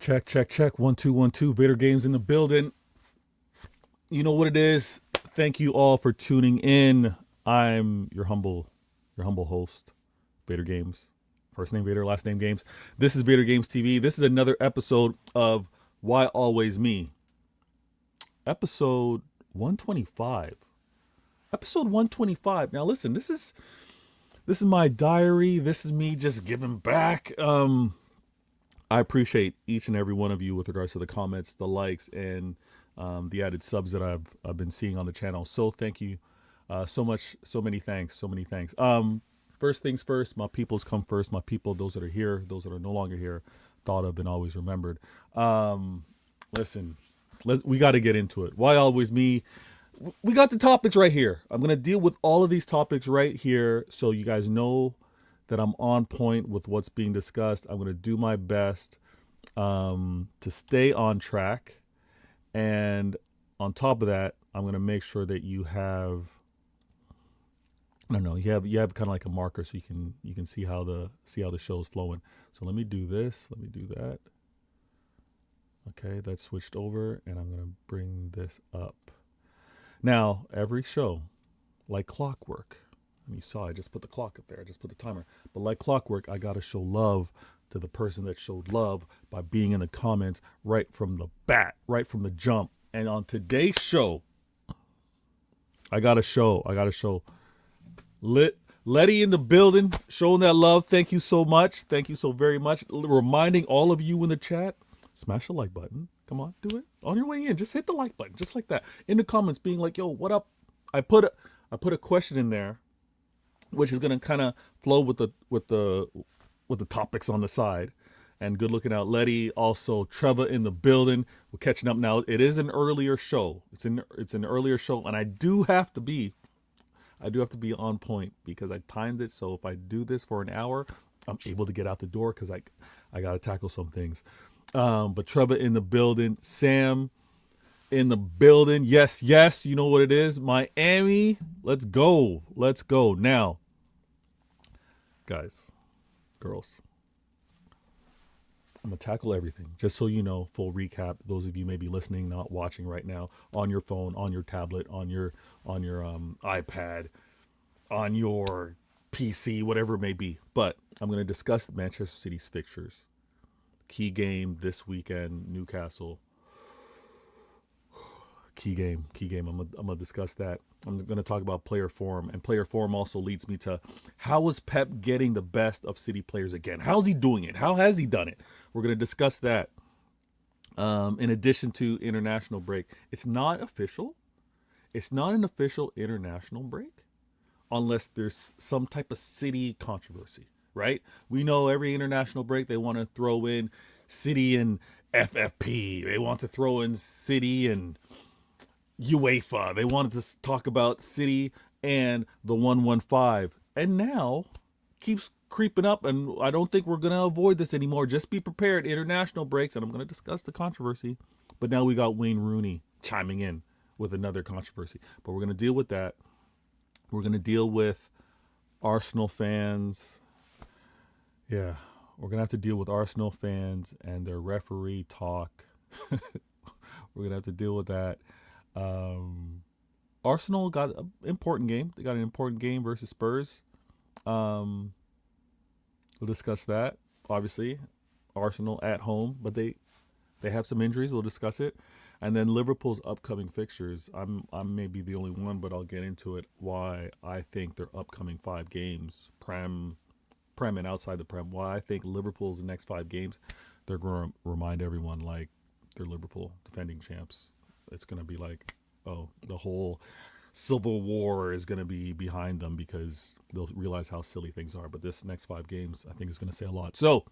Check, check, check. 1 2 1 2. Vader Games in the building. You know what it is. Thank you all for tuning in. I'm your humble host, Vader Games. First name Vader, last name Games. This is Vader Games TV. This is another episode of Why Always Me. Episode 125. Episode 125. Now listen, this is my diary. This is me just giving back. I appreciate each and every one of you with regards to the comments, the likes, and the added subs that I've been seeing on the channel. So thank you so much. So many thanks. First things first, my peoples come first. My people, those that are here, those that are no longer here, thought of and always remembered. Listen, we got to get into it. Why always me? We got the topics right here. I'm going to deal with all of these topics right here so you guys know that I'm on point with what's being discussed. I'm going to do my best to stay on track. And on top of that, I'm going to make sure that you have, I don't know, you have kind of like a marker so you can see how the show is flowing. So let me do this. Let me do that. Okay, that's switched over, and I'm going to bring this up. Now, every show, like clockwork, and you saw I just put the clock up there. I just put the timer. But like clockwork, I got to show love to the person that showed love by being in the comments right from the bat, right from the jump. And on today's show, I got to show Letty in the building, showing that love. Thank you so much. Thank you so very much. Reminding all of you in the chat, smash the like button. Come on, do it. On your way in, just hit the like button, just like that. In the comments, being like, yo, what up? I put a question in there, which is gonna kind of flow with the topics on the side. And good looking out, Letty. Also, Trevor in the building. We're catching up now. It is an earlier show. It's an earlier show, and I do have to be on point because I timed it. So if I do this for an hour, I'm able to get out the door because I got to tackle some things. But Trevor in the building, Sam in the building. Yes, you know what it is. Miami, let's go. Now, guys, girls, I'm going to tackle everything. Just so you know, full recap, those of you may be listening, not watching right now, on your phone, on your tablet, on your iPad, on your PC, whatever it may be. But I'm going to discuss Manchester City's fixtures. Key game this weekend, Newcastle. Key game. I'm gonna discuss that. I'm gonna talk about player form, and player form also leads me to how is Pep getting the best of City players again? How's he doing it? How has he done it? We're gonna discuss that. In addition to international break, it's not official. It's not an official international break unless there's some type of City controversy. Right? We know every international break they want to throw in City and FFP. They want to throw in City and UEFA. They wanted to talk about City and the 115. And now keeps creeping up, and I don't think we're going to avoid this anymore. Just be prepared. International breaks, and I'm going to discuss the controversy. But now we got Wayne Rooney chiming in with another controversy. But we're going to deal with that. We're going to deal with Arsenal fans. Yeah, we're going to have to deal with Arsenal fans and their referee talk. We're going to have to deal with that. Arsenal got an important game. They got an important game versus Spurs. We'll discuss that, obviously. Arsenal at home, but they have some injuries. We'll discuss it. And then Liverpool's upcoming fixtures. I'm maybe the only one, but I'll get into it, why I think their upcoming 5 games, Prem and outside the Prem, why I think Liverpool's next 5 games, they're going to remind everyone like they're Liverpool, defending champs. It's going to be like, oh, the whole civil war is going to be behind them because they'll realize how silly things are. But this next 5 games, I think, is going to say a lot. So,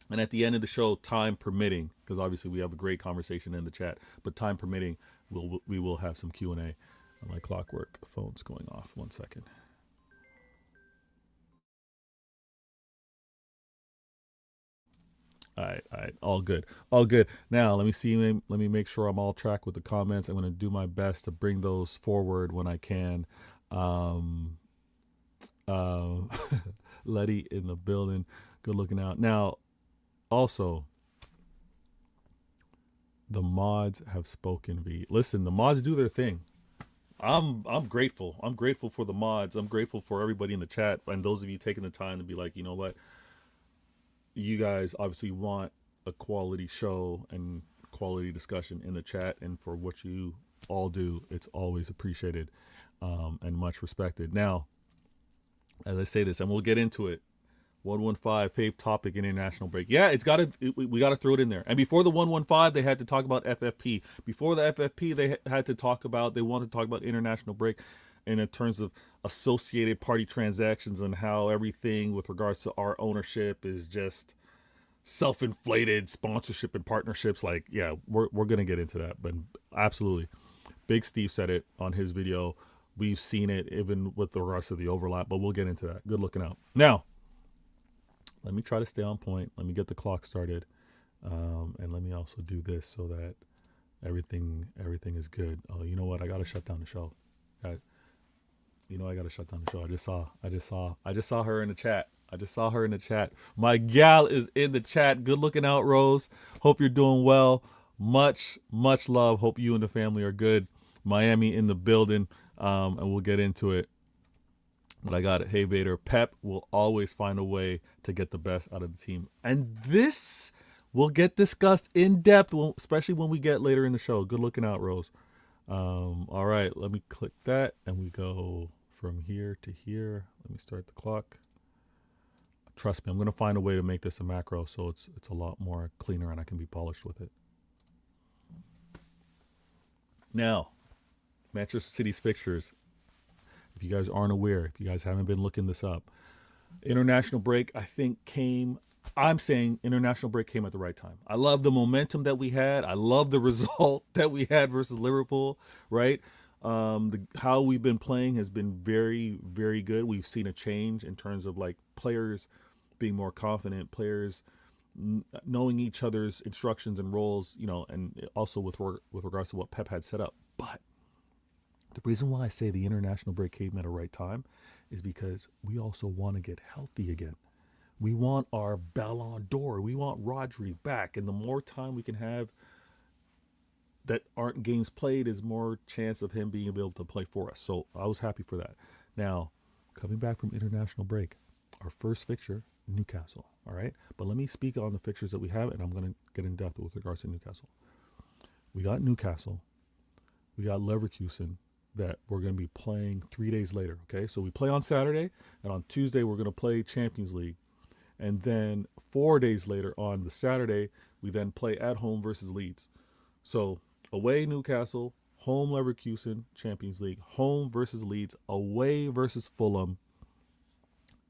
and at the end of the show, time permitting, because obviously we have a great conversation in the chat, but time permitting, we will have some Q&A. Like clockwork, phone's going off. 1 second. All right, all good. Now, let me make sure I'm all track with the comments. I'm going to do my best to bring those forward when I can. Letty in the building, good looking out. Now, also, The mods have spoken. V. Listen, the mods do their thing. I'm grateful. I'm grateful for the mods. I'm grateful for everybody in the chat and those of you taking the time to be like, you know what, you guys obviously want a quality show and quality discussion in the chat, and for what you all do, it's always appreciated and much respected. Now, as I say this, and we'll get into it, 115 fave topic international break. Yeah, we got to throw it in there. And before the 115, they had to talk about FFP. Before the FFP, they wanted to talk about international break in terms of associated party transactions and how everything with regards to our ownership is just self-inflated sponsorship and partnerships. Like, yeah, we're going to get into that, but absolutely. Big Steve said it on his video. We've seen it even with the rest of the overlap, but we'll get into that. Good looking out. Now, let me try to stay on point. Let me get the clock started. And let me also do this so that everything is good. Oh, you know what? I got to shut down the show. I got to shut down the show. I just saw her in the chat. My gal is in the chat. Good looking out, Rose. Hope you're doing well. Much love. Hope you and the family are good. Miami in the building. And we'll get into it. But I got it. Hey, Vader. Pep will always find a way to get the best out of the team. And this will get discussed in depth, especially when we get later in the show. Good looking out, Rose. All right. Let me click that. And we go from here to here. Let me start the clock. Trust me, I'm going to find a way to make this a macro so it's a lot more cleaner and I can be polished with it. Now, Manchester City's fixtures. If you guys aren't aware, if you guys haven't been looking this up, international break, I think international break came at the right time. I love the momentum that we had. I love the result that we had versus Liverpool, right? How we've been playing has been very, very good. We've seen a change in terms of like players being more confident, players knowing each other's instructions and roles, and also with regards to what Pep had set up. But the reason why I say the international break came at a right time is because we also want to get healthy again. We want our Ballon d'Or. We want Rodri back. And the more time we can have that aren't games played is more chance of him being able to play for us. So I was happy for that. Now, coming back from international break, our first fixture, Newcastle. All right. But let me speak on the fixtures that we have, and I'm going to get in depth with regards to Newcastle. We got Newcastle. We got Leverkusen that we're going to be playing 3 days later. Okay. So we play on Saturday, and on Tuesday, we're going to play Champions League. And then 4 days later on the Saturday, we then play at home versus Leeds. So away Newcastle, home Leverkusen, Champions League, home versus Leeds, away versus Fulham.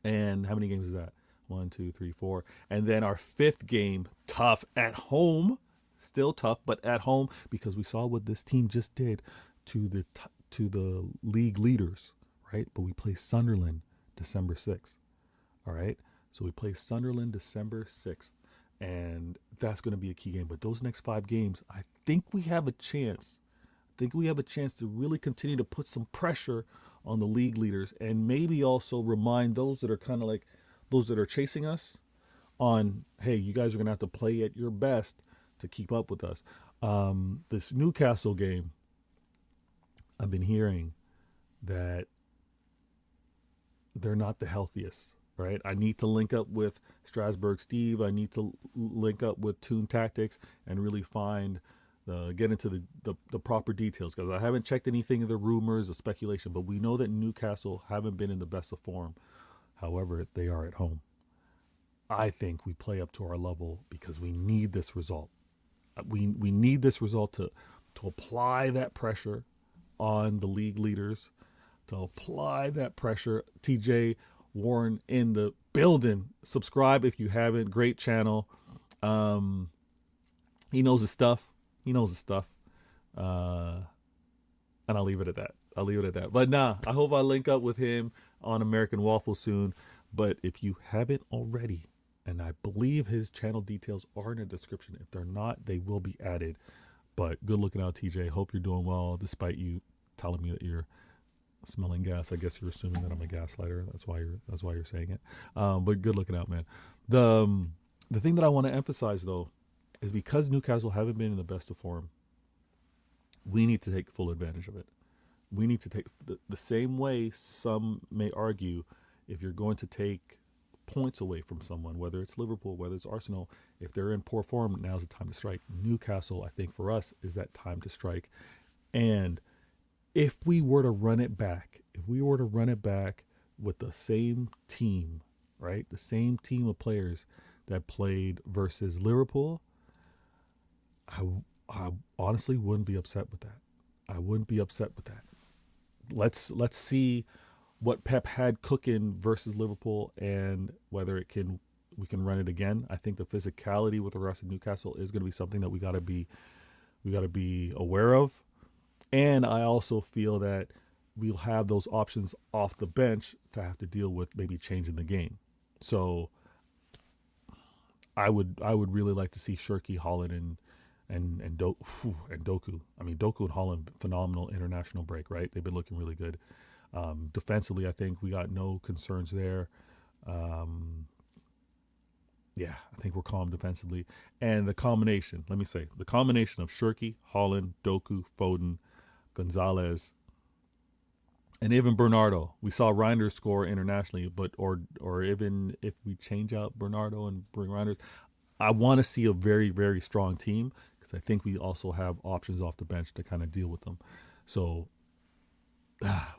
And how many games is that? 1, 2, 3, 4. And then our fifth game, tough at home, still tough, but at home, because we saw what this team just did to the league leaders, right? But we play Sunderland December 6th. All right. So we play Sunderland December 6th. And that's going to be a key game. But those next 5 games, I think we have a chance. To really continue to put some pressure on the league leaders, and maybe also remind those that are kind of like those that are chasing us on, hey, you guys are going to have to play at your best to keep up with us. This Newcastle game, I've been hearing that they're not the healthiest. Right, I need to link up with Strasbourg Steve. I need to link up with Toon Tactics and really get into the proper details, because I haven't checked anything of the rumors, the speculation. But we know that Newcastle haven't been in the best of form. However, they are at home. I think we play up to our level because we need this result. We need this result to apply that pressure on the league leaders, to apply that pressure. TJ Warren in the building. Subscribe if you haven't. Great channel. He knows his stuff. And I'll leave it at that. But I hope I link up with him on American Waffle soon. But if you haven't already, and I believe his channel details are in the description. If they're not, they will be added. But good looking out, TJ. Hope you're doing well, despite you telling me that you're smelling gas. I guess you're assuming that I'm a gaslighter. That's why you're saying it. But good looking out, man. The thing that I want to emphasize, though, is because Newcastle haven't been in the best of form, we need to take full advantage of it. We need to take the same way some may argue, if you're going to take points away from someone, whether it's Liverpool, whether it's Arsenal, if they're in poor form, now's the time to strike. Newcastle, I think for us, is that time to strike. And if we were to run it back, with the same team, right? The same team of players that played versus Liverpool, I honestly wouldn't be upset with that. I wouldn't be upset with that. Let's see what Pep had cooking versus Liverpool and whether we can run it again. I think the physicality with the rest of Newcastle is going to be something that we got to be aware of. And I also feel that we'll have those options off the bench to have to deal with maybe changing the game. So I would really like to see Shirky, Holland, and Doku. I mean, Doku and Holland, phenomenal international break, right? They've been looking really good. Defensively, I think we got no concerns there. I think we're calm defensively. And the combination of Shirky, Holland, Doku, Foden, Gonzalez, and even Bernardo. We saw Reinders score internationally, but or even if we change out Bernardo and bring Reinders, I want to see a very, very strong team because I think we also have options off the bench to kind of deal with them. So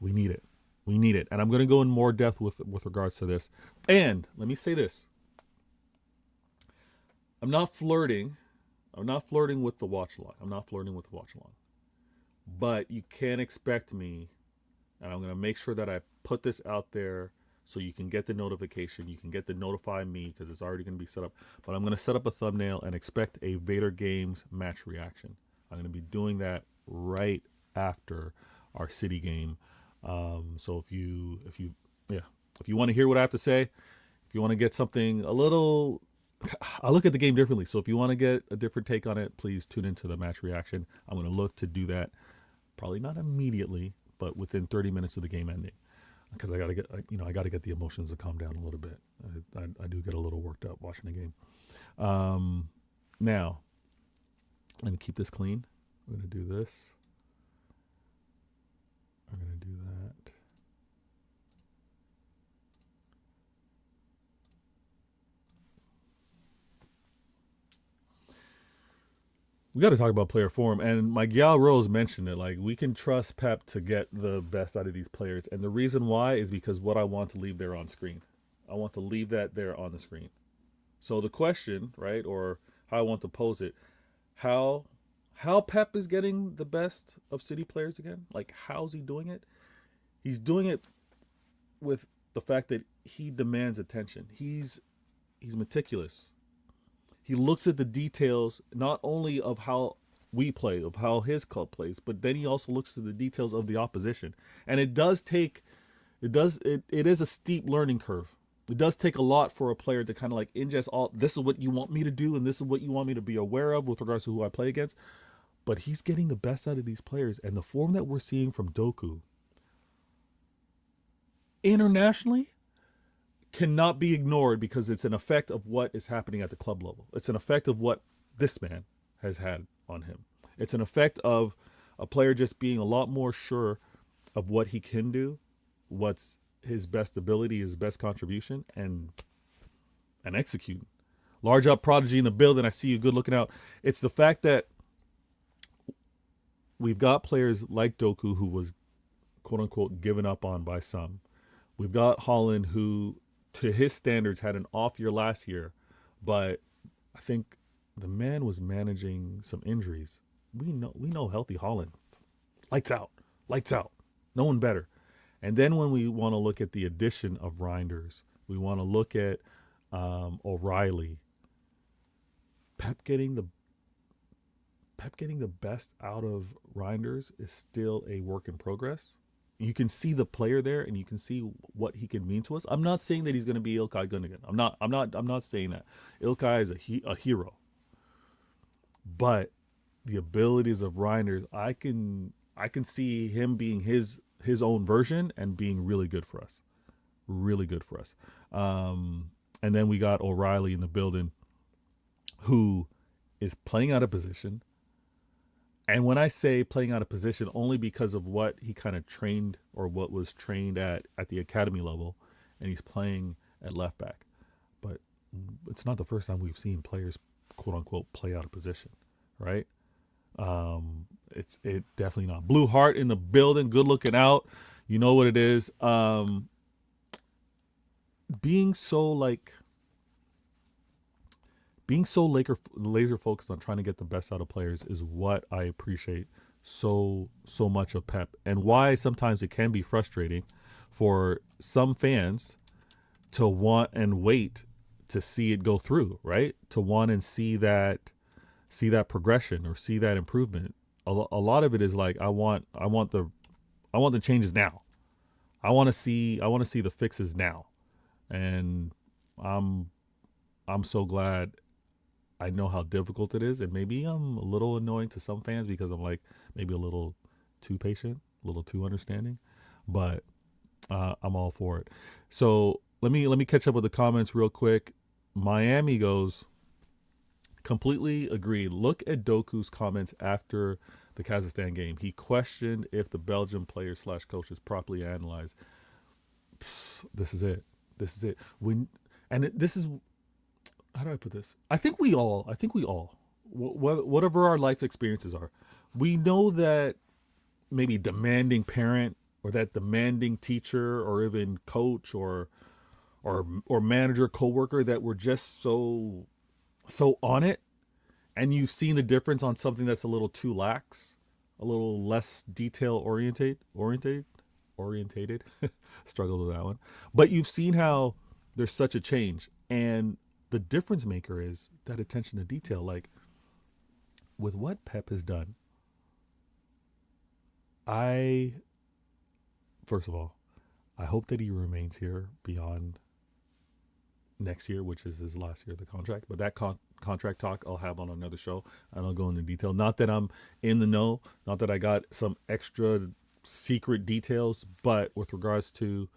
we need it. And I'm going to go in more depth with regards to this. And let me say this. I'm not flirting with the watch along. But you can't expect me, and I'm going to make sure that I put this out there so you can get the notification. You can get the notify me because it's already going to be set up. But I'm going to set up a thumbnail and expect a Vader Games match reaction. I'm going to be doing that right after our City game. So if you want to hear what I have to say, if you want to get something a little, I look at the game differently. So if you want to get a different take on it, please tune into the match reaction. I'm going to look to do that, probably not immediately, but within 30 minutes of the game ending, because I got to get the emotions to calm down a little bit. I do get a little worked up watching the game. Now, let me keep this clean. We're going to do this. I'm going to do that. We got to talk about player form. And my gal Rose mentioned it. Like, we can trust Pep to get the best out of these players. And the reason why is because what I want to leave there on screen. I want to leave that there on the screen. So the question, right, or how I want to pose it, how Pep is getting the best of City players again? Like, how's he doing it? He's doing it with the fact that he demands attention. He's meticulous. He looks at the details, not only of how we play, of how his club plays, but then he also looks at the details of the opposition. And it is a steep learning curve. It does take a lot for a player to kind of like ingest all, this is what you want me to do, and this is what you want me to be aware of with regards to who I play against. But he's getting the best out of these players. And the form that we're seeing from Doku internationally cannot be ignored because it's an effect of what is happening at the club level. It's an effect of what this man has had on him. It's an effect of a player just being a lot more sure of what he can do, what's his best ability, his best contribution, and execute. Large up prodigy in the building. I see you good looking out. It's the fact that we've got players like Doku who was quote unquote given up on by some. We've got Holland who, to his standards, had an off year last year, but I think the man was managing some injuries. We know healthy Holland, lights out, no one better. And then when we want to look at the addition of Reinders, we want to look at O'Reilly. Pep getting the best out of Reinders is still a work in progress. You can see the player there, and you can see what he can mean to us. I'm not saying that he's going to be Ilkay Gundogan. I'm not saying that. Ilkay is a hero. But the abilities of Reinders, I can see him being his own version and being really good for us. And then we got O'Reilly in the building, who is playing out of position. And when I say playing out of position, only because of what he kind of trained or what was trained at the academy level, and he's playing at left back. But it's not the first time we've seen players, quote unquote, play out of position, right? It definitely not. Blue Heart in the building, good looking out. You know what it is. Being so laser focused on trying to get the best out of players is what I appreciate so much of Pep, and why sometimes it can be frustrating for some fans to want and wait to see it go through, right? To want and see that progression or see that improvement. A lot of it is like I want the changes now. I want to see the fixes now, and I'm so glad. I know how difficult it is, and maybe I'm a little annoying to some fans because I'm like maybe a little too patient, a little too understanding, but I'm all for it. So let me catch up with the comments real quick. Miami goes, completely agreed. Look at Doku's comments after the Kazakhstan game. He questioned if the Belgian players / coaches properly analyzed. This is it. This is, how do I put this? I think we all, whatever our life experiences are, we know that maybe demanding parent or that demanding teacher or even coach or manager, coworker, that we're just so on it, and you've seen the difference on something that's a little too lax, a little less detail orientated. Struggled with that one, but you've seen how there's such a change, and the difference maker is that attention to detail. Like with what Pep has done, first of all, I hope that he remains here beyond next year, which is his last year of the contract. But that contract talk I'll have on another show, and I'll go into detail. Not that I'm in the know, not that I got some extra secret details, but with regards to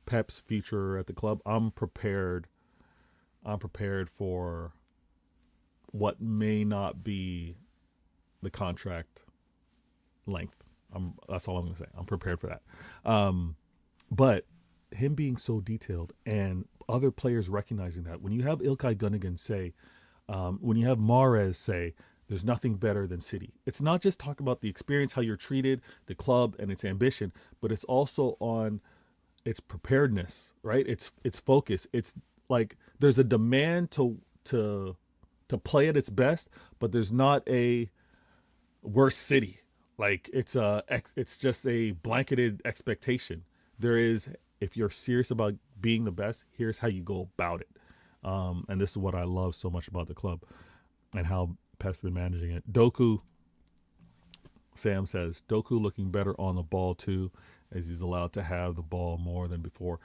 Pep's future at the club, I'm prepared for what may not be the contract length. That's all I'm going to say. I'm prepared for that. But him being so detailed and other players recognizing that, when you have Ilkay Gundogan say, when you have Mahrez say, there's nothing better than City. It's not just talking about the experience, how you're treated, the club, and its ambition, but it's also on its preparedness, right? It's focus. It's like there's a demand to play at its best, but there's not a worse City. Like it's just a blanketed expectation. There is, if you're serious about being the best, here's how you go about it. And this is what I love so much about the club and how Pep's been managing it. Sam says, Doku looking better on the ball too, as he's allowed to have the ball more than before.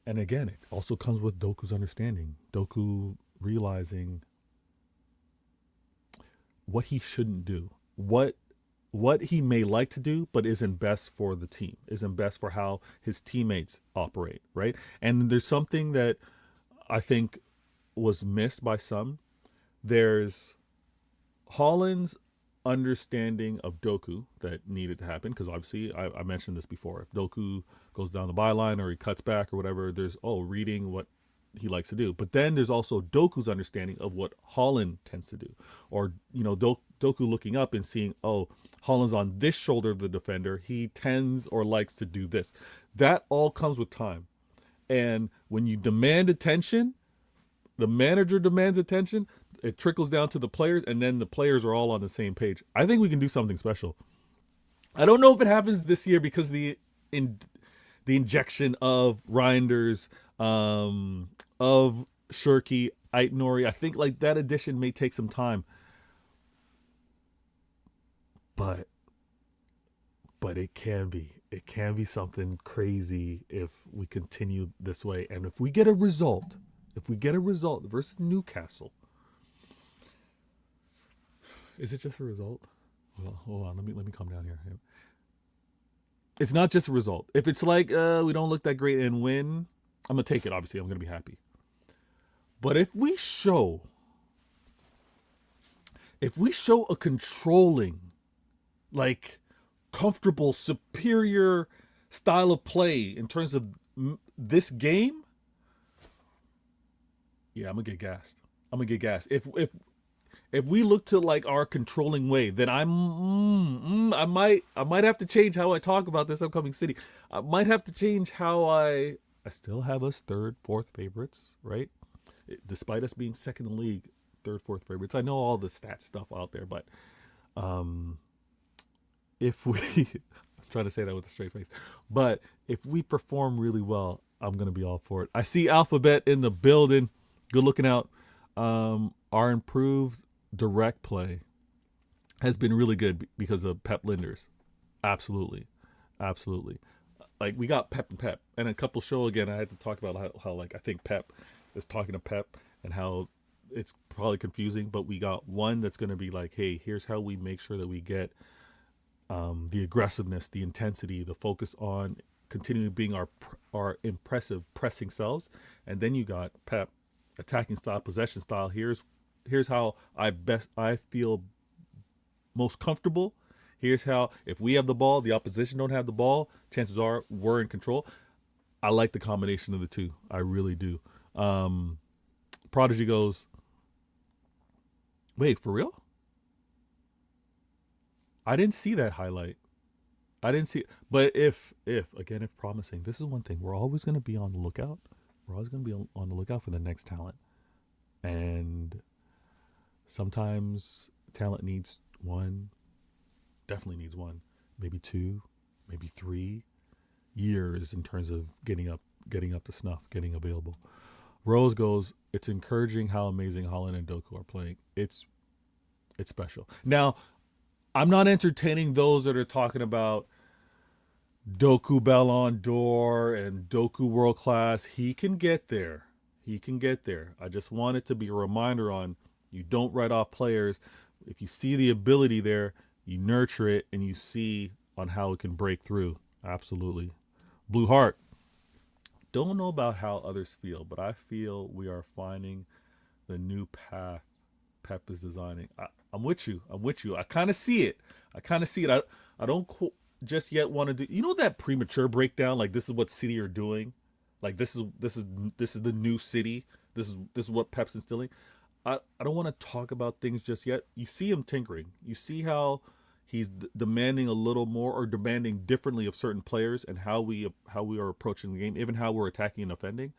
And again, it also comes with Doku's understanding. Doku realizing what he shouldn't do, what he may like to do, but isn't best for the team, isn't best for how his teammates operate, right? And there's something that I think was missed by some. There's Haaland's understanding of Doku that needed to happen, because obviously I mentioned this before. If Doku goes down the byline or he cuts back or whatever, there's reading what he likes to do. But then there's also Doku's understanding of what Haaland tends to do, or Doku looking up and seeing, Haaland's on this shoulder of the defender, he tends or likes to do this. That all comes with time. And when you demand attention, the manager demands attention, it trickles down to the players, and then the players are all on the same page. I think we can do something special. I don't know if it happens this year because the injection of Reinders, of Shirky, Aitnori. I think like that addition may take some time. But it can be something crazy if we continue this way. And if we get a result versus Newcastle, is it just a result? Well, hold on, let me calm down here. It's not just a result. If it's like we don't look that great and win, I'm gonna take it. Obviously, I'm gonna be happy. But if we show if we show a controlling, like comfortable, superior style of play in terms of this game, yeah, I'm gonna get gassed. I'm gonna get gassed. If we look to like our controlling way, then I might have to change how I talk about this upcoming city. I might have to change how I still have us third, fourth favorites, right? Despite us being second in the league, third, fourth favorites. I know all the stat stuff out there, but if we I'm trying to say that with a straight face, but if we perform really well, I'm gonna be all for it. I see Alphabet in the building. Good looking out. Our improved direct play has been really good because of Pep Linders. Absolutely. Like we got Pep and Pep. And a couple show again, I had to talk about how like I think Pep is talking to Pep and how it's probably confusing, but we got one that's going to be like, hey, here's how we make sure that we get the aggressiveness, the intensity, the focus on continuing being our impressive pressing selves. And then you got Pep attacking style, possession style. Here's how I feel most comfortable. Here's how, if we have the ball, the opposition don't have the ball, chances are we're in control. I like the combination of the two. I really do. Prodigy goes, wait, for real? I didn't see that highlight. I didn't see it. But if promising, this is one thing. We're always going to be on the lookout. We're always going to be on the lookout for the next talent. And sometimes talent needs one, definitely needs one, maybe 2, maybe 3 years in terms of getting up to snuff, getting available. Rose goes, it's encouraging how amazing Holland and Doku are playing. It's special. Now, I'm not entertaining those that are talking about Doku Ballon d'Or and Doku World Class. He can get there. I just want it to be a reminder on, you don't write off players. If you see the ability there, you nurture it and you see on how it can break through. Absolutely. Blue Heart. Don't know about how others feel, but I feel we are finding the new path Pep is designing. I'm with you. I kind of see it. I don't just yet want to do, that premature breakdown, like this is what City are doing. Like this is the new City. This is what Pep's instilling. I don't want to talk about things just yet. You see him tinkering. You see how he's demanding a little more, or demanding differently of certain players, and how we are approaching the game, even how we're attacking and offending.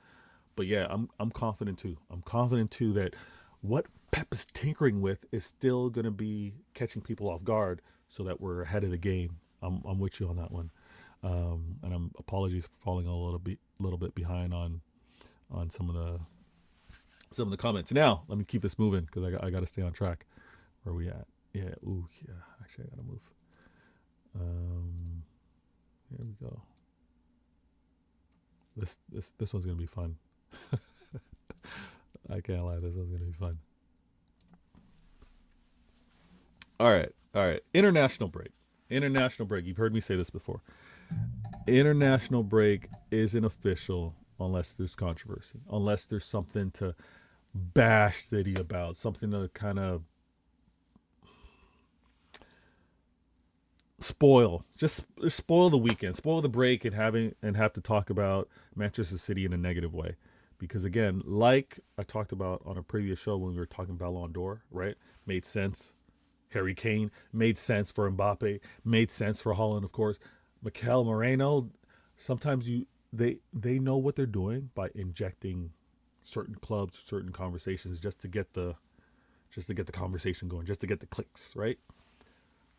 But yeah, I'm confident too. I'm confident too that what Pep is tinkering with is still going to be catching people off guard, so that we're ahead of the game. I'm with you on that one. And I'm apologies for falling a little bit behind on some of the comments. Now let me keep this moving because I got to stay on track. Where are we at? Yeah. Ooh, yeah. Actually, I gotta move. Here we go. This one's gonna be fun. I can't lie. This one's gonna be fun. All right. International break. You've heard me say this before. International break isn't official unless there's controversy, unless there's something to bash City about, something to kind of spoil the weekend, spoil the break, and have to talk about Manchester City in a negative way. Because again, like I talked about on a previous show when we were talking Ballon d'Or, right? Made sense. Harry Kane made sense for Mbappe, made sense for Holland, of course. Mikel Moreno, sometimes they know what they're doing by injecting certain clubs, certain conversations just to get the conversation going, just to get the clicks, right?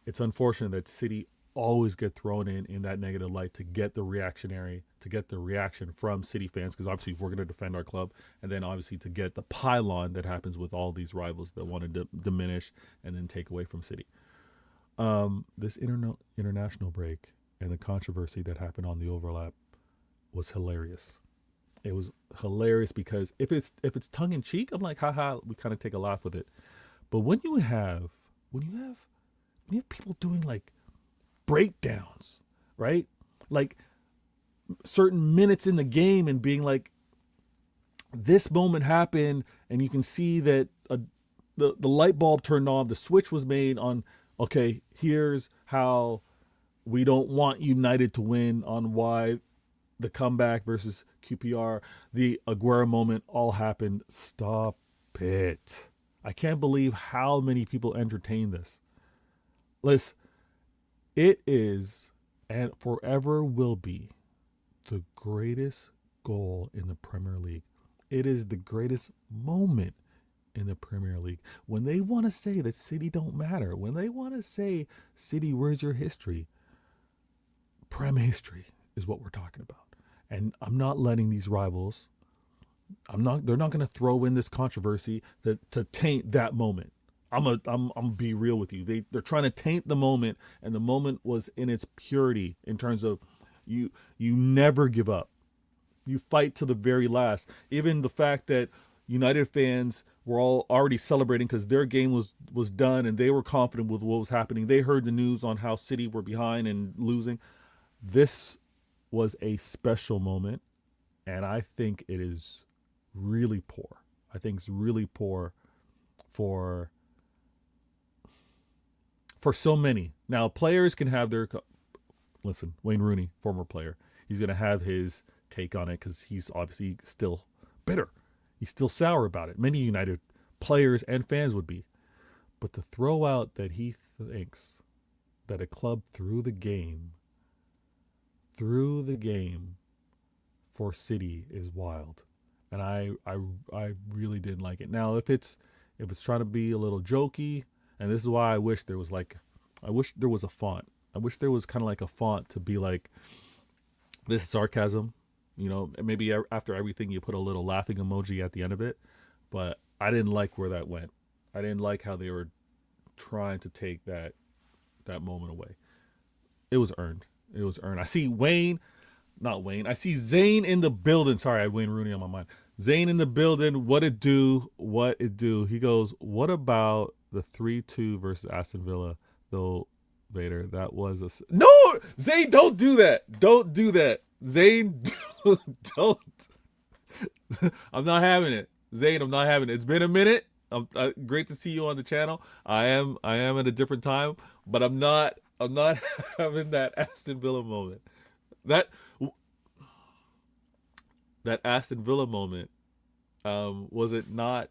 It's unfortunate that City always get thrown in that negative light to get the reaction from City fans, because obviously we're going to defend our club, and then obviously to get the pylon that happens with all these rivals that want to diminish and then take away from City. This international break and the controversy that happened on the overlap was hilarious. It was hilarious because if it's tongue in cheek, I'm like, haha, we kind of take a laugh with it. But when you have people doing like breakdowns, right? Like certain minutes in the game and being like, this moment happened, and you can see that the light bulb turned on, the switch was made on, okay, here's how we don't want United to win, on why the comeback versus QPR, the Aguero moment all happened. Stop it. I can't believe how many people entertain this. Listen, it is and forever will be the greatest goal in the Premier League. It is the greatest moment in the Premier League. When they want to say that City don't matter, when they want to say, City, where's your history? Prem history is what we're talking about. And I'm not letting these rivals, they're not going to throw in this controversy to taint that moment. I'm gonna be real with you. They're trying to taint the moment, and the moment was in its purity in terms of you never give up. You fight to the very last. Even the fact that United fans were all already celebrating because their game was done and they were confident with what was happening. They heard the news on how City were behind and losing. This was a special moment, and I think it is really poor. I think it's really poor for so many. Now, players can have their... Listen, Wayne Rooney, former player, he's going to have his take on it because he's obviously still bitter. He's still sour about it. Many United players and fans would be. But to throw out that he thinks that a club threw the game for City is wild. And I really didn't like it. Now, if it's trying to be a little jokey, and this is why I wish there was a font. I wish there was kind of like a font to be like, this is sarcasm. You know, maybe after everything you put a little laughing emoji at the end of it. But I didn't like where that went. I didn't like how they were trying to take that moment away. It was earned. It was earned. I see I see Zane in the building. Sorry, I had Wayne Rooney on my mind. Zane in the building. What it do? He goes, what about the 3-2 versus Aston Villa, though, Vader? That was no, Zane, don't do that. Don't do that. Zane, don't. I'm not having it. Zane, I'm not having it. It's been a minute. Great to see you on the channel. I am at a different time, but I'm not having that Aston Villa moment. That Aston Villa moment, was it not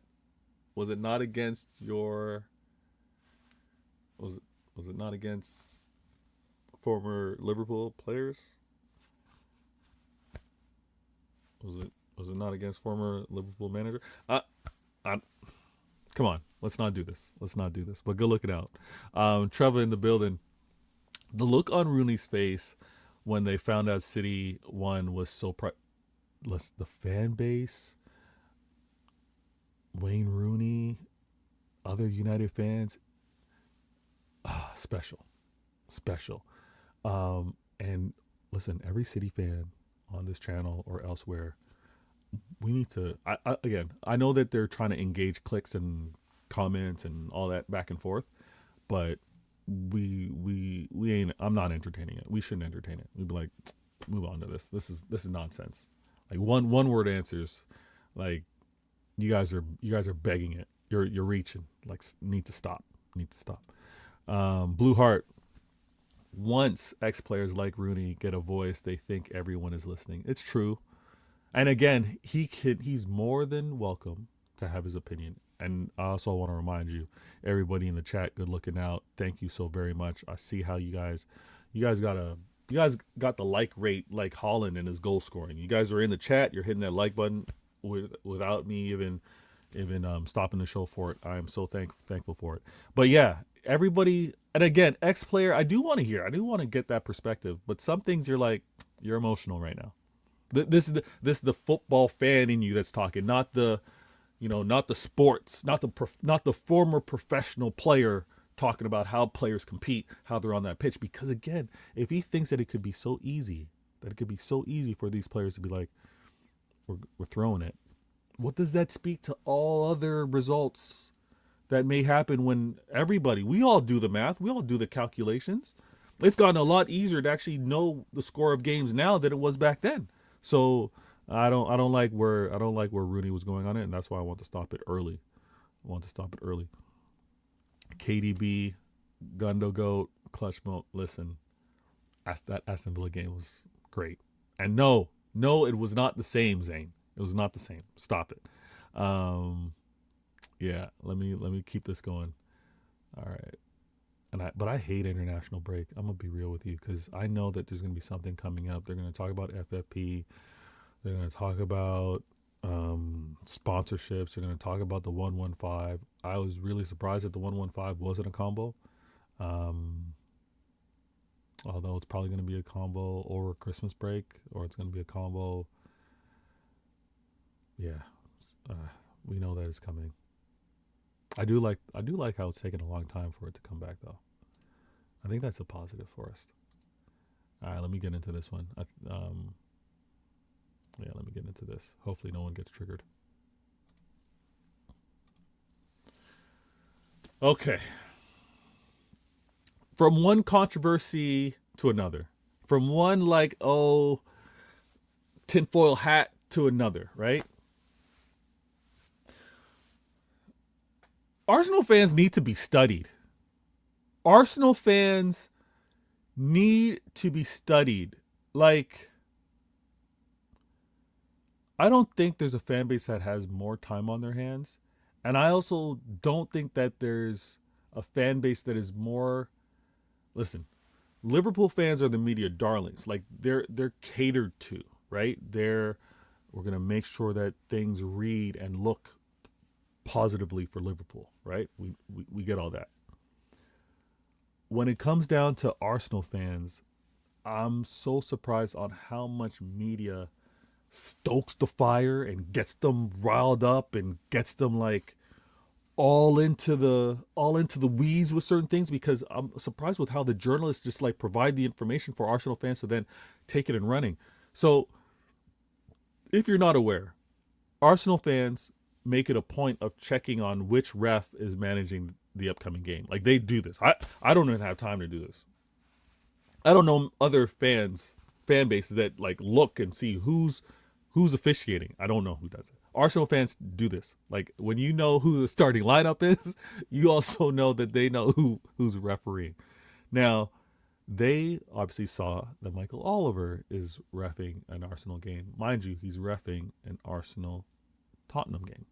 against your... Was it not against former Liverpool players? Was it not against former Liverpool manager? Come on, let's not do this. But good looking out. Trevor in the building. The look on Rooney's face when they found out City won was so the fan base, Wayne Rooney, other United fans, special. And listen, every City fan on this channel or elsewhere, we need to, I know that they're trying to engage clicks and comments and all that back and forth, but we ain't, I'm not entertaining it. We shouldn't entertain it. We'd be like, move on to this. This is nonsense. Like one word answers. Like, you guys are begging it. You're reaching. Like, need to stop. Blue Heart. Once ex-players like Rooney get a voice, they think everyone is listening. It's true. And again, he's more than welcome to have his opinion. And I also want to remind you, everybody in the chat, good looking out. Thank you so very much. I see how you guys got the like rate like Holland in his goal scoring. You guys are in the chat. You're hitting that like button without me even stopping the show for it. I am so thankful for it. But yeah, everybody, and again, ex-player, I do want to get that perspective. But some things you're emotional right now. This is the football fan in you that's talking, not the sports, not the former professional player talking about how players compete, how they're on that pitch. Because again, if he thinks that it could be so easy for these players to be like, we're throwing it, what does that speak to all other results that may happen when we all do the math, we all do the calculations. It's gotten a lot easier to actually know the score of games now than it was back then. So I don't like where Rooney was going on it, and that's why I want to stop it early. Want to stop it early. KDB, Gundo Goat, Clutch Milk. Listen, that Aston Villa game was great. And no, it was not the same, Zane. It was not the same. Stop it. Yeah, let me keep this going. All right. But I hate international break. I'm gonna be real with you because I know that there's gonna be something coming up. They're gonna talk about FFP. They're gonna talk about sponsorships. They're gonna talk about the 115. I was really surprised that the 115 wasn't a combo. Although it's probably gonna be a combo over Christmas break, or it's gonna be a combo. Yeah, we know that it's coming. I do like how it's taken a long time for it to come back, though. I think that's a positive for us. All right, let me get into this one. Yeah, let me get into this. Hopefully no one gets triggered. Okay. From one controversy to another. From one, tinfoil hat to another, right? Arsenal fans need to be studied. Arsenal fans need to be studied. Like, I don't think there's a fan base that has more time on their hands. And I also don't think that there's a fan base that is more... Listen, Liverpool fans are the media darlings. Like, they're catered to, right? We're going to make sure that things read and look positively for Liverpool, right? We get all that. When it comes down to Arsenal fans, I'm so surprised on how much media stokes the fire and gets them riled up and gets them like all into the weeds with certain things, because I'm surprised with how the journalists just like provide the information for Arsenal fans to then take it and running. So if you're not aware, Arsenal fans make it a point of checking on which ref is managing the upcoming game. Like, they do this. I don't even have time to do this. I don't know other fan bases that like look and see who's officiating. I don't know who does it. Arsenal fans do this. Like, when you know who the starting lineup is, you also know that they know who's refereeing. Now, they obviously saw that Michael Oliver is reffing an Arsenal game. Mind you, he's reffing an Arsenal Tottenham game,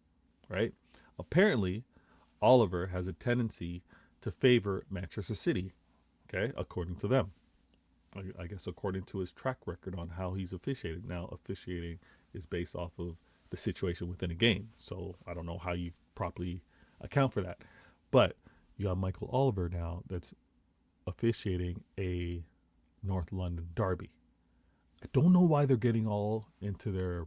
right? Apparently, Oliver has a tendency to favor Manchester City, okay, according to them. I guess according to his track record on how he's officiated. Now, officiating is based off of the situation within a game, so I don't know how you properly account for that. But you got Michael Oliver now that's officiating a North London derby. I don't know why they're getting all into their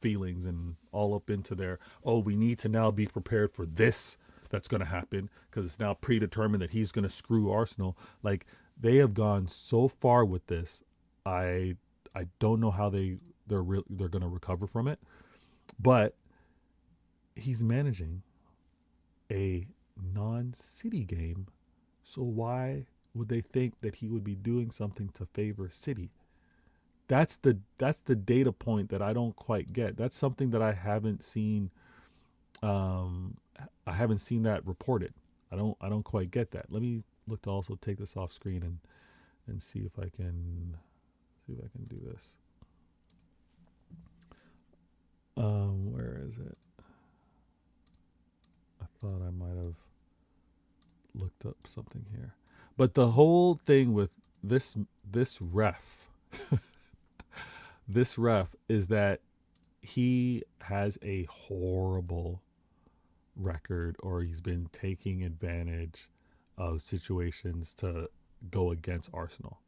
feelings and all up into their, we need to now be prepared for this that's going to happen because it's now predetermined that he's going to screw Arsenal. Like, they have gone so far with this. I don't know how they're going to recover from it, but he's managing a non-City game, so why would they think that he would be doing something to favor City? That's the data point that I don't quite get. That's something that I haven't seen. I haven't seen that reported. I don't quite get that. Let me look to also take this off screen and see if I can do this. Where is it? I thought I might have looked up something here. But the whole thing with this ref this ref is that he has a horrible record, or he's been taking advantage of situations to go against Arsenal.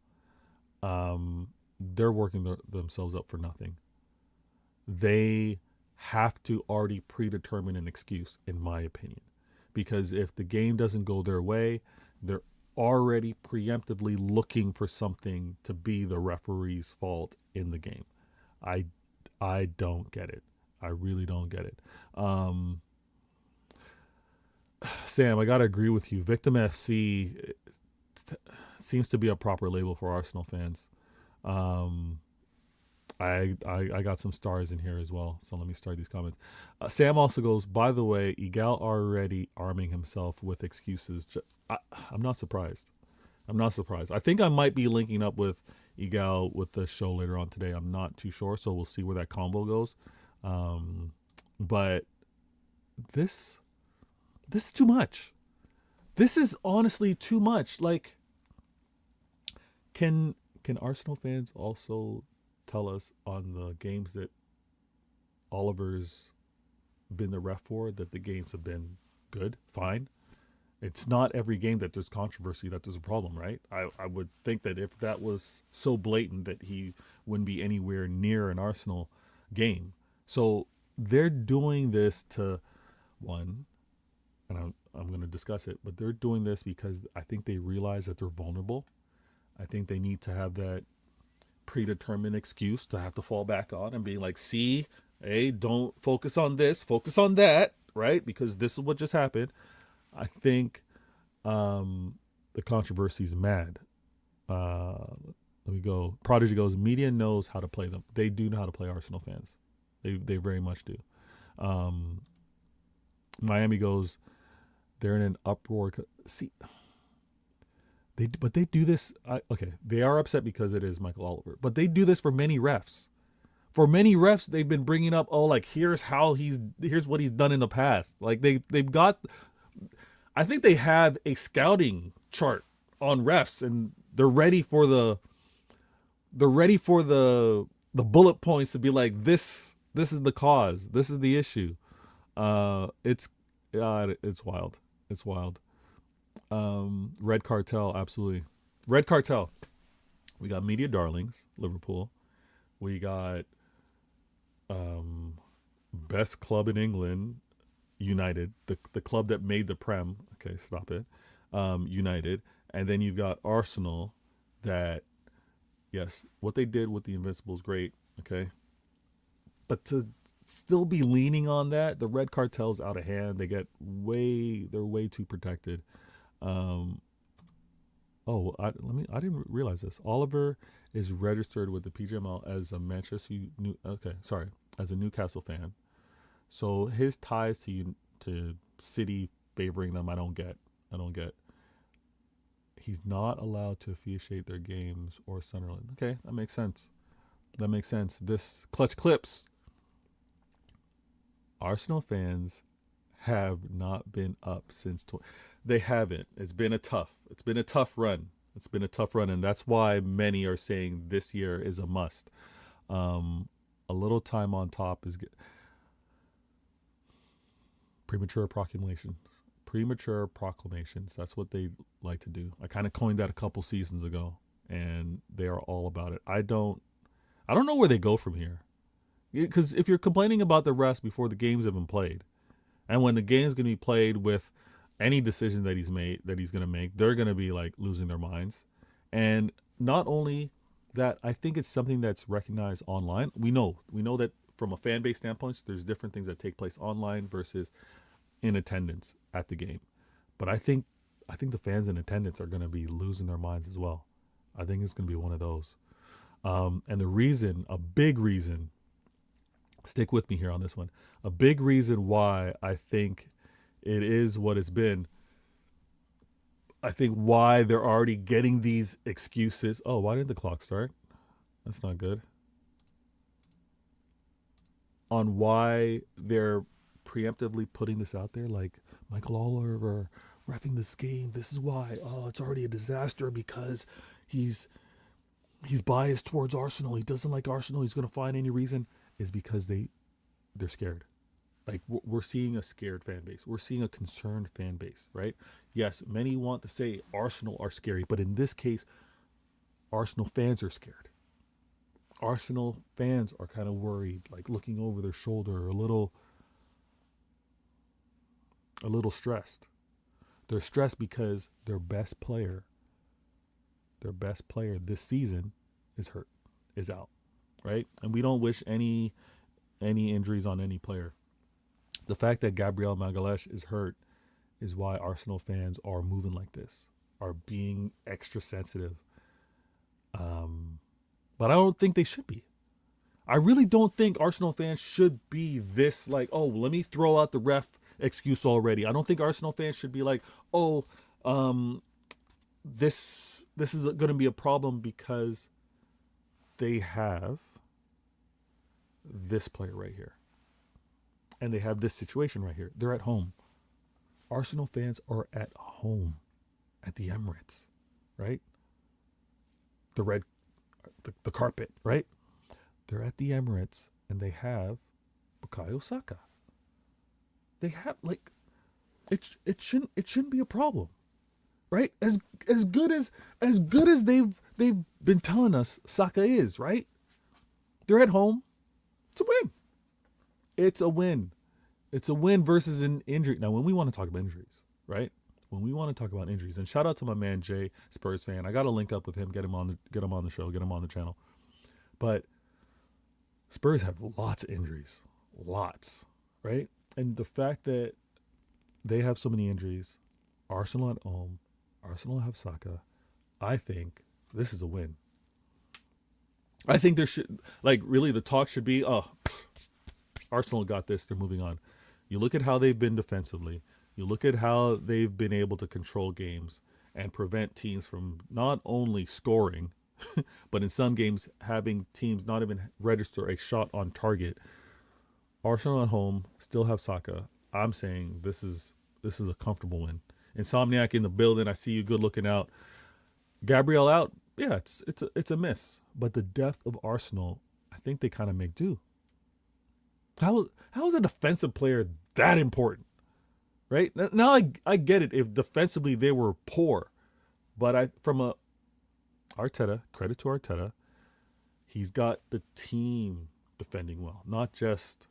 They're working themselves up for nothing. They have to already predetermine an excuse, in my opinion, because if the game doesn't go their way, they're already preemptively looking for something to be the referee's fault in the game. I don't get it. I really don't get it. Sam, I gotta agree with you. Victim FC seems to be a proper label for Arsenal fans. I got some stars in here as well. So let me start these comments. Sam also goes, by the way, Egal already arming himself with excuses. I'm not surprised. I'm not surprised. I think I might be linking up with Egal with the show later on today. I'm not too sure, so we'll see where that combo goes. But this is too much. This is honestly too much. Like, can Arsenal fans also tell us on the games that Oliver's been the ref for that the games have been good, fine? It's not every game that there's controversy that there's a problem, right? I would think that if that was so blatant that he wouldn't be anywhere near an Arsenal game. So they're doing this to one, and I'm going to discuss it, but they're doing this because I think they realize that they're vulnerable. I think they need to have that predetermined excuse to have to fall back on and be like, see, hey, don't focus on this, focus on that, right? Because this is what just happened. I think the controversy is mad. Let me go. Prodigy goes, media knows how to play them. They do know how to play Arsenal fans. They very much do. Miami goes, they're in an uproar. See, they do this. Okay, they are upset because it is Michael Oliver, but they do this for many refs. For many refs, they've been bringing up, oh, like here's what he's done in the past. Like they've got. I think they have a scouting chart on refs, and they're ready for the bullet points to be like this is the cause, this is the issue. It's wild. It's wild. Red Cartel, absolutely. Red Cartel. We got media darlings, Liverpool. We got best club in England, United, the club that made the Prem. Okay, stop it. United. And then you've got Arsenal that, yes, what they did with the Invincibles, great. Okay. But to still be leaning on that, the Red Cartel's out of hand. They're way too protected. I didn't realize this. Oliver is registered with the PGML as a as a Newcastle fan. So his ties to City favoring them, I don't get. He's not allowed to officiate their games or Sunderland. Okay, that makes sense. This Clutch Clips. Arsenal fans have not been up since they haven't. It's been a tough run. And that's why many are saying this year is a must. A little time on top is good. Premature proclamations. That's what they like to do. I kind of coined that a couple seasons ago, and they are all about it. I don't know where they go from here. Because if you're complaining about the refs before the games have been played, and when the game's going to be played with any decision that he's going to make, they're going to be like losing their minds. And not only that, I think it's something that's recognized online. We know that from a fan base standpoint, there's different things that take place online versus in attendance at the game. But I think the fans in attendance are going to be losing their minds as well. I think it's going to be one of those. And a big reason, stick with me here on this one, a big reason why I think it is what it's been, I think why they're already getting these excuses. Oh, why didn't the clock start? That's not good. On why they're preemptively putting this out there, like Michael Oliver reffing this game. This is why. Oh, it's already a disaster because he's biased towards Arsenal. He doesn't like Arsenal. He's going to find any reason. Is because they're scared. Like we're seeing a scared fan base. We're seeing a concerned fan base, right? Yes, many want to say Arsenal are scary, but in this case, Arsenal fans are scared. Arsenal fans are kind of worried, like looking over their shoulder, a little stressed. They're stressed because their best player this season is hurt, is out, right? And we don't wish any injuries on any player. The fact that Gabriel Magalhaes is hurt is why Arsenal fans are moving like this, are being extra sensitive. But I don't think they should be. I really don't think Arsenal fans should be this like, oh, let me throw out the ref excuse already. I don't think Arsenal fans should be like, oh, this is going to be a problem because they have this player right here. And they have this situation right here. They're at home. Arsenal fans are at home at the Emirates, right? The carpet, right? They're at the Emirates and they have Bukayo Saka. They have like it shouldn't be a problem, right? As good as they've been telling us Saka is, right? They're at home. It's a win. It's a win. It's a win versus an injury. Now, when we want to talk about injuries, right? When we want to talk about injuries, and shout out to my man Jay, Spurs fan. I got to link up with him, get him on the show, get him on the channel. But Spurs have lots of injuries, lots, right? And the fact that they have so many injuries, Arsenal at home, Arsenal have Saka, I think this is a win. I think there should, like, really the talk should be, oh, Arsenal got this, they're moving on. You look at how they've been defensively. You look at how they've been able to control games and prevent teams from not only scoring, but in some games having teams not even register a shot on target. Arsenal at home still have Saka. I'm saying this is a comfortable win. Insomniac in the building. I see you good looking out. Gabriel out. Yeah, it's a miss. But the depth of Arsenal, I think they kind of make do. How is a defensive player that important? Right? Now I get it if defensively they were poor. But from Arteta, credit to Arteta, he's got the team defending well, not just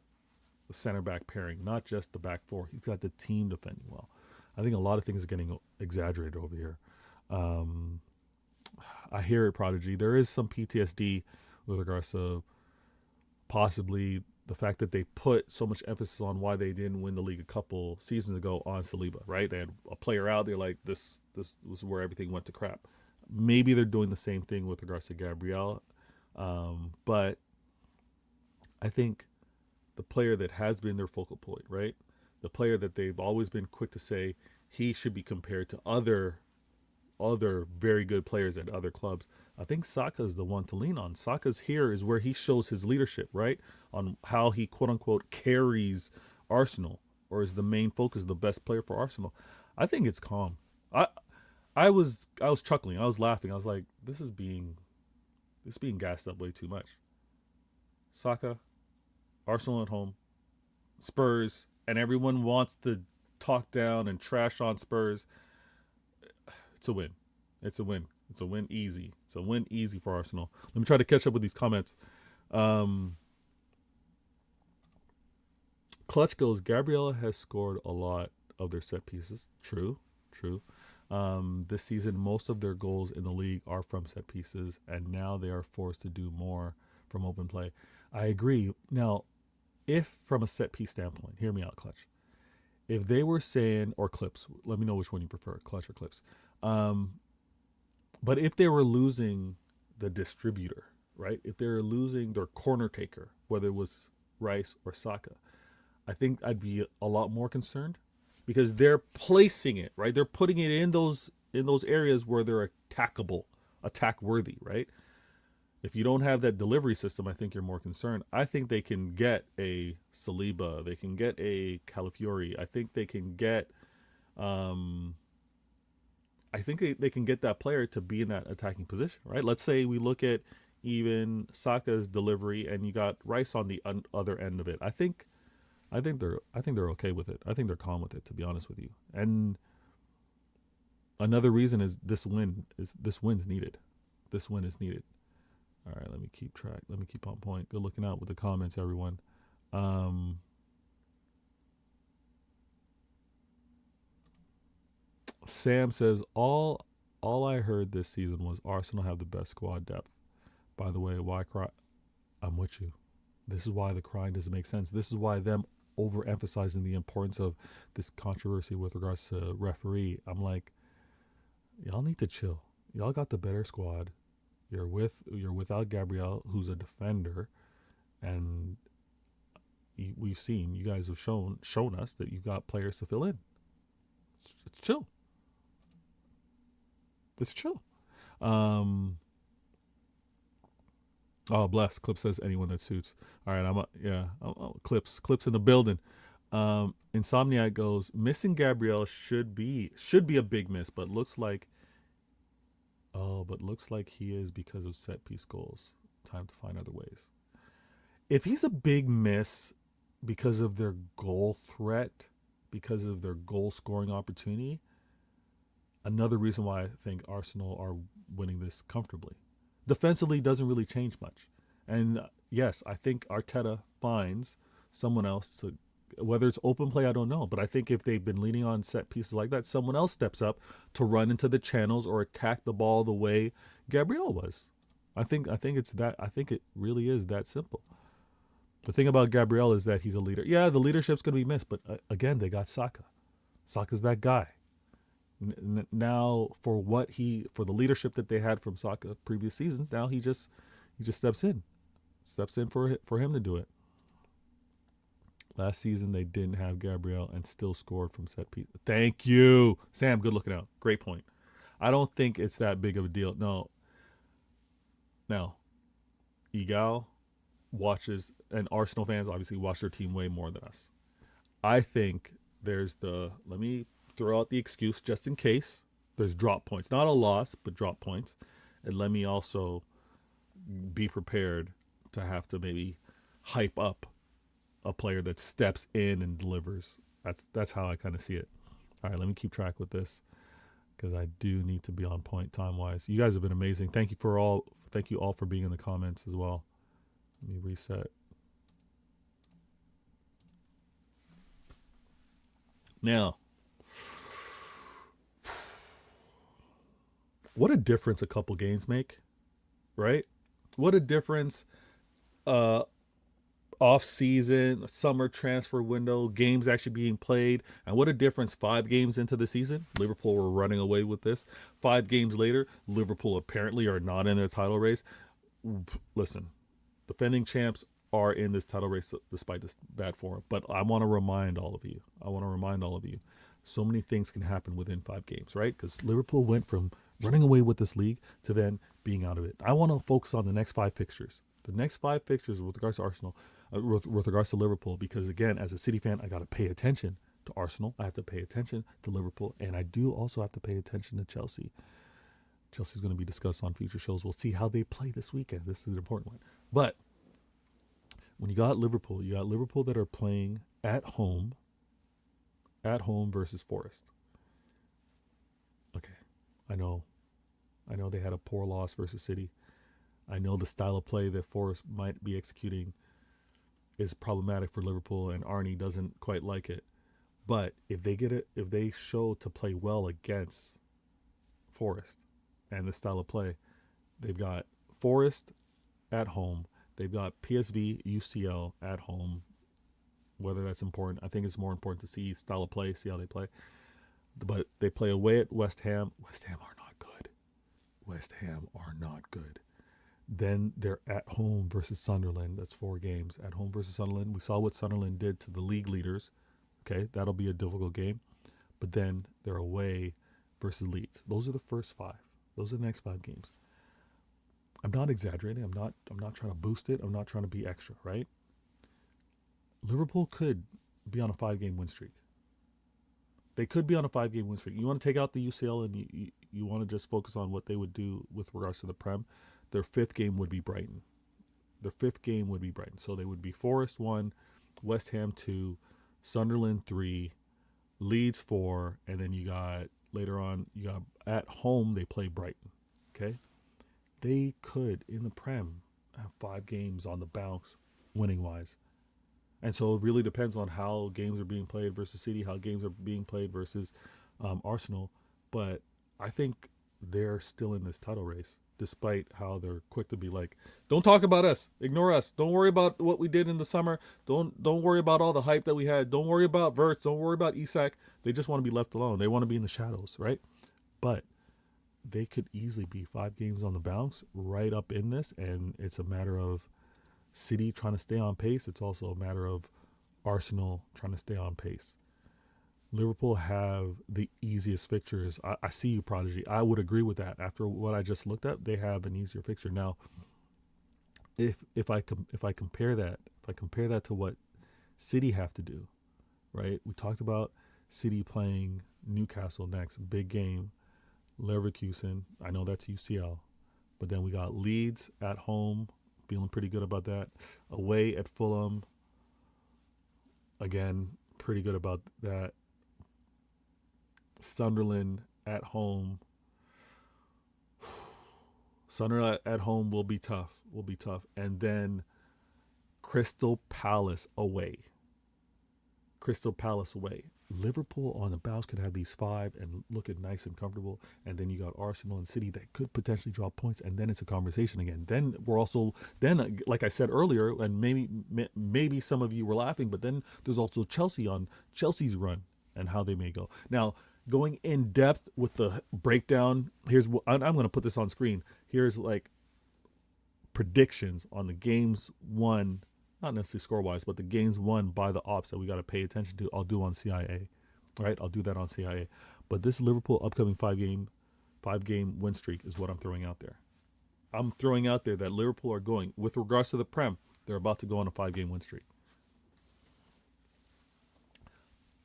the center back pairing, not just the back four. He's got the team defending well. I think a lot of things are getting exaggerated over here. I hear it, Prodigy. There is some PTSD with regards to possibly the fact that they put so much emphasis on why they didn't win the league a couple seasons ago on Saliba, right? They had a player out. They're like, this was where everything went to crap. Maybe they're doing the same thing with regards to Gabriel. But I think the player that has been their focal point, right? The player that they've always been quick to say he should be compared to other very good players at other clubs. I think Saka is the one to lean on. Saka's here is where he shows his leadership, right? On how he quote unquote carries Arsenal or is the main focus, the best player for Arsenal. I think it's calm. I was chuckling. I was laughing. I was like, this is being gassed up way too much. Saka, Arsenal at home, Spurs, and everyone wants to talk down and trash on Spurs. It's a win. It's a win. It's a win easy. It's a win easy for Arsenal. Let me try to catch up with these comments. Clutch goes, Gabriella has scored a lot of their set pieces. True. This season, most of their goals in the league are from set pieces, and now they are forced to do more from open play. I agree. Now, if from a set piece standpoint, hear me out, Clutch. If they were saying, or Clips, let me know which one you prefer, Clutch or Clips. But if they were losing the distributor, right? If they were losing their corner taker, whether it was Rice or Saka, I think I'd be a lot more concerned because they're placing it, right? They're putting it in those areas where they're attackable, attack worthy, right? If you don't have that delivery system, I think you're more concerned. I think they can get a Saliba, they can get a Calafiori. I think they can get they can get that player to be in that attacking position, right? Let's say we look at even Saka's delivery, and you got Rice on the other end of it. I think they're okay with it. I think they're calm with it, to be honest with you. And another reason is this win's needed. This win is needed. All right, let me keep track. Let me keep on point. Good looking out with the comments, everyone. Sam says, all I heard this season was Arsenal have the best squad depth. By the way, why cry? I'm with you. This is why the crying doesn't make sense. This is why them overemphasizing the importance of this controversy with regards to referee. I'm like, y'all need to chill. Y'all got the better squad. You're without Gabriel, who's a defender, And we've seen, you guys have shown us that you've got players to fill in. It's chill. It's chill. Oh, bless. Clip says anyone that suits. All right, Clips in the building. Insomniac goes, missing Gabriel should be a big miss, but looks like he is because of set piece goals. Time to find other ways. If he's a big miss because of their goal threat, because of their goal scoring opportunity, another reason why I think Arsenal are winning this comfortably. Defensively doesn't really change much. And yes, I think Arteta finds someone else to, whether it's open play, I don't know. But I think if they've been leaning on set pieces like that, someone else steps up to run into the channels or attack the ball the way Gabriel was. I think it's that. I think it really is that simple. The thing about Gabriel is that he's a leader. Yeah, the leadership's going to be missed. But again, they got Saka. Saka's that guy. Now, for the leadership that they had from Saka previous season, now he just steps in for him to do it. Last season they didn't have Gabriel and still scored from set piece. Thank you, Sam. Good looking out. Great point. I don't think it's that big of a deal. No. Now, Egal watches, and Arsenal fans obviously watch their team way more than us. I think let me throw out the excuse just in case there's drop points. Not a loss, but drop points. And let me also be prepared to have to maybe hype up a player that steps in and delivers. That's how I kind of see it. All right, let me keep track with this because I do need to be on point time-wise. You guys have been amazing. Thank you all for being in the comments as well. Let me reset. Now, what a difference a couple games make, right? What a difference off-season, summer transfer window, games actually being played, and what a difference 5 games into the season. Liverpool were running away with this. 5 games later, Liverpool apparently are not in their title race. Listen, defending champs are in this title race despite this bad form, but I want to remind all of you, so many things can happen within 5 games, right? Because Liverpool went from running away with this league to then being out of it. I want to focus on the next 5 fixtures. The next 5 fixtures with regards to Arsenal, with regards to Liverpool, because again, as a City fan, I got to pay attention to Arsenal. I have to pay attention to Liverpool, and I do also have to pay attention to Chelsea. Chelsea's going to be discussed on future shows. We'll see how they play this weekend. This is an important one. But when you got Liverpool that are playing at home versus Forest. Okay, I know they had a poor loss versus City. I know the style of play that Forest might be executing is problematic for Liverpool, and Arnie doesn't quite like it. But if they show to play well against Forest and the style of play, they've got Forest at home. They've got PSV, UCL at home. Whether that's important, I think it's more important to see style of play, see how they play. But they play away at West Ham. West Ham are not good. Then they're at home versus Sunderland. That's 4 games. At home versus Sunderland. We saw what Sunderland did to the league leaders. Okay, that'll be a difficult game. But then they're away versus Leeds. Those are the first 5. Those are the next 5 games. I'm not exaggerating. I'm not trying to boost it. I'm not trying to be extra, right? Liverpool could be on a 5-game win streak. They could be on a 5-game win streak. You want to take out the UCL and you want to just focus on what they would do with regards to the Prem. Their 5th game would be Brighton. So they would be Forest 1, West Ham 2, Sunderland 3, Leeds 4, and then you got at home they play Brighton. Okay? They could, in the Prem, have 5 games on the bounce, winning-wise. And so it really depends on how games are being played versus City, how games are being played versus Arsenal. But I think they're still in this title race, despite how they're quick to be like, don't talk about us, ignore us, don't worry about what we did in the summer, don't worry about all the hype that we had, don't worry about Verts, don't worry about Isak. They just want to be left alone. They want to be in the shadows, right? But they could easily be 5 games on the bounce right up in this, and it's a matter of City trying to stay on pace. It's also a matter of Arsenal trying to stay on pace. Liverpool have the easiest fixtures. I see you, Prodigy. I would agree with that. After what I just looked at, they have an easier fixture. Now, if I compare that to what City have to do, right? We talked about City playing Newcastle next, big game. Leverkusen, I know that's UCL, but then we got Leeds at home, feeling pretty good about that. Away at Fulham, again, pretty good about that. Sunderland at home. Sunderland at home will be tough. And then Crystal Palace away. Liverpool on the bounce could have these 5 and looking nice and comfortable. And then you got Arsenal and City that could potentially drop points. And then it's a conversation again. Then we're also, like I said earlier, and maybe some of you were laughing, but then there's also Chelsea on Chelsea's run and how they may go. Now, going in depth with the breakdown, here's what I'm going to put this on screen. Here's like predictions on the games won, not necessarily score-wise, but the games won by the ops that we got to pay attention to. I'll do on CIA, right? I'll do that on CIA. But this Liverpool upcoming 5-game win streak is what I'm throwing out there. I'm throwing out there that Liverpool are going, with regards to the Prem, they're about to go on a 5-game win streak.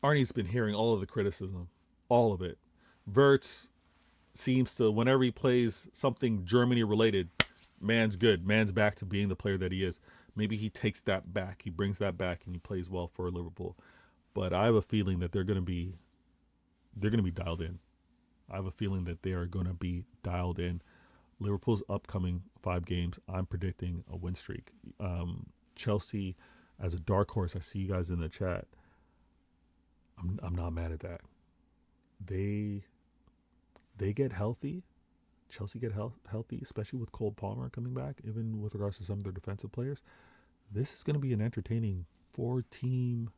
Arnie's been hearing all of the criticism, all of it. Wirtz seems to, whenever he plays something Germany-related, man's good. Man's back to being the player that he is. Maybe he takes that back. He brings that back and he plays well for Liverpool. But I have a feeling that they're going to be dialed in. I have a feeling that they are going to be dialed in. Liverpool's upcoming 5 games, I'm predicting a win streak. Chelsea as a dark horse, I see you guys in the chat. I'm not mad at that. They get healthy. Chelsea get healthy, especially with Cole Palmer coming back, even with regards to some of their defensive players. This is going to be an entertaining 4-team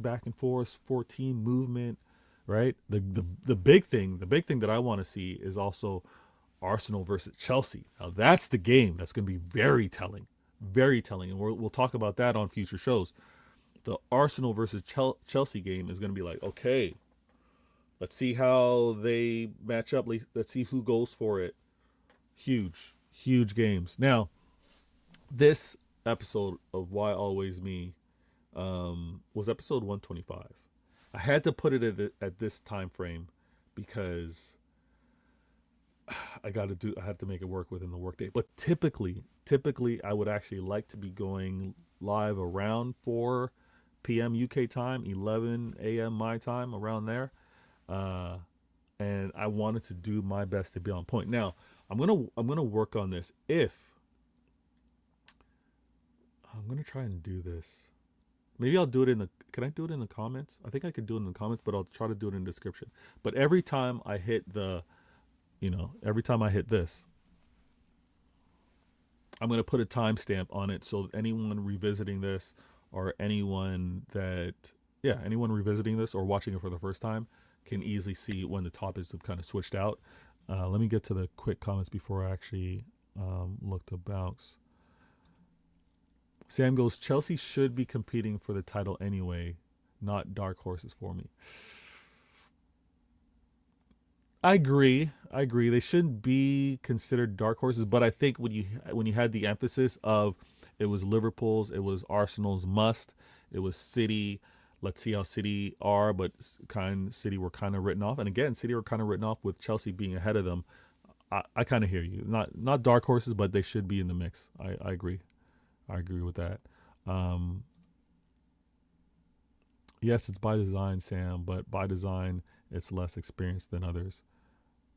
back and forth, 4-team movement, right? The big thing that I want to see is also Arsenal versus Chelsea. Now that's the game that's going to be very telling, and we'll talk about that on future shows. The Arsenal versus Chelsea game is going to be like, okay, let's see how they match up. Let's see who goes for it. Huge games. Now, this episode of Why Always Me was episode 125. I had to put it at this time frame because I had to make it work within the workday. But typically, I would actually like to be going live around 4 p.m. UK time, 11 a.m. my time, around there. And I wanted to do my best to be on point. Now, I'm gonna work on this. I'm gonna try and do this. Maybe I'll do it can I do it in the comments? I think I could do it in the comments, but I'll try to do it in the description. But every time I hit this, I'm gonna put a timestamp on it so anyone revisiting this or anyone revisiting this or watching it for the first time can easily see when the topics have kind of switched out. Let me get to the quick comments before I actually look to bounce. Sam goes, Chelsea should be competing for the title anyway, not dark horses for me. I agree. They shouldn't be considered dark horses, but I think when you had the emphasis of it was Liverpool's, it was Arsenal's must, it was City. Let's see how City are, but City were kind of written off. And again, City were kind of written off with Chelsea being ahead of them. I kind of hear you. Not dark horses, but they should be in the mix. I agree. I agree with that. Yes, it's by design, Sam, but by design, it's less experienced than others.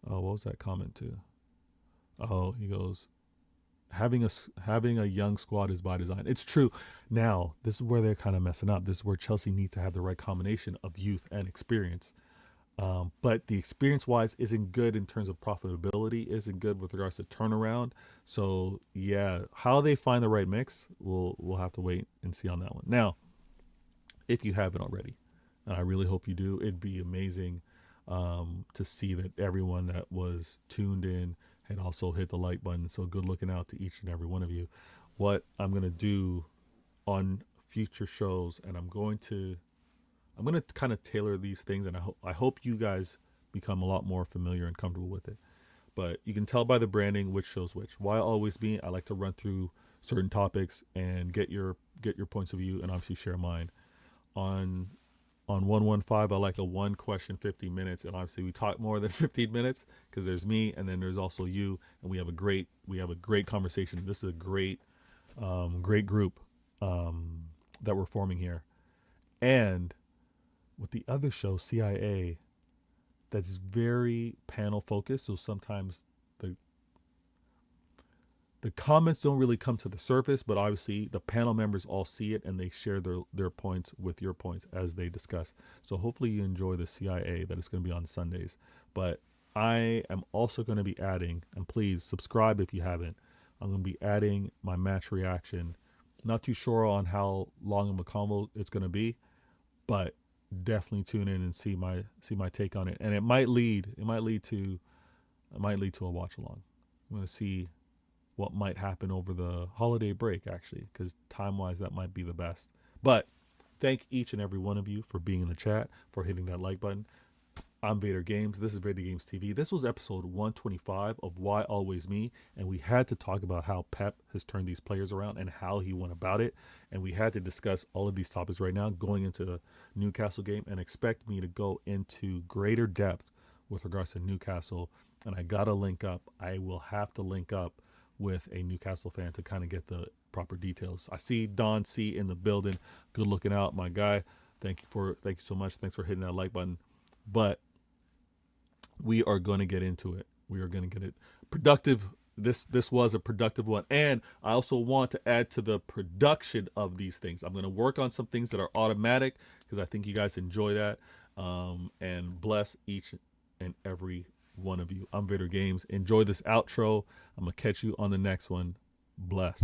Oh, what was that comment too? Oh, he goes, having a young squad is by design. It's true. Now, this is where they're kind of messing up. This is where Chelsea need to have the right combination of youth and experience. But the experience-wise isn't good in terms of profitability, isn't good with regards to turnaround. So, yeah, how they find the right mix, we'll have to wait and see on that one. Now, if you haven't already, and I really hope you do, it'd be amazing to see that everyone that was tuned in had also hit the like button. So good looking out to each and every one of you. what I'm gonna do on future shows, and I'm going to kind of tailor these things, and I hope you guys become a lot more familiar and comfortable with it. But you can tell by the branding which shows which. Why always me? I like to run through certain topics and get your points of view, and obviously share mine. On 115, I like a one question 50 minutes, and obviously we talk more than 15 minutes because there's me and then there's also you, and we have a great conversation. This is a great group that we're forming here. And with the other show, CIA, that's very panel focused, so sometimes the comments don't really come to the surface, but obviously the panel members all see it and they share their points with your points as they discuss. So hopefully you enjoy the CIA that is going to be on Sundays. But I am also going to be adding, and please subscribe if you haven't, I'm going to be adding my match reaction. Not too sure on how long of a combo it's going to be, but definitely tune in and see my take on it. And it might lead to a watch along. I'm going to see what might happen over the holiday break, actually, because time-wise, that might be the best. But thank each and every one of you for being in the chat, for hitting that like button. I'm Vader Games. This is Vader Games TV. This was episode 125 of Why Always Me, and we had to talk about how Pep has turned these players around and how he went about it, and we had to discuss all of these topics right now going into the Newcastle game, and expect me to go into greater depth with regards to Newcastle, and I got to link up. I will have to link up with a Newcastle fan to kind of get the proper details. I see Don C in the building. Good looking out, my guy. Thank you so much. Thanks for hitting that like button. But we are going to get into it. We are going to get it productive. This was a productive one. And I also want to add to the production of these things. I'm going to work on some things that are automatic because I think you guys enjoy that. And bless each and every one of you. I'm Vader Games. Enjoy this outro. I'm going to catch you on the next one. Bless.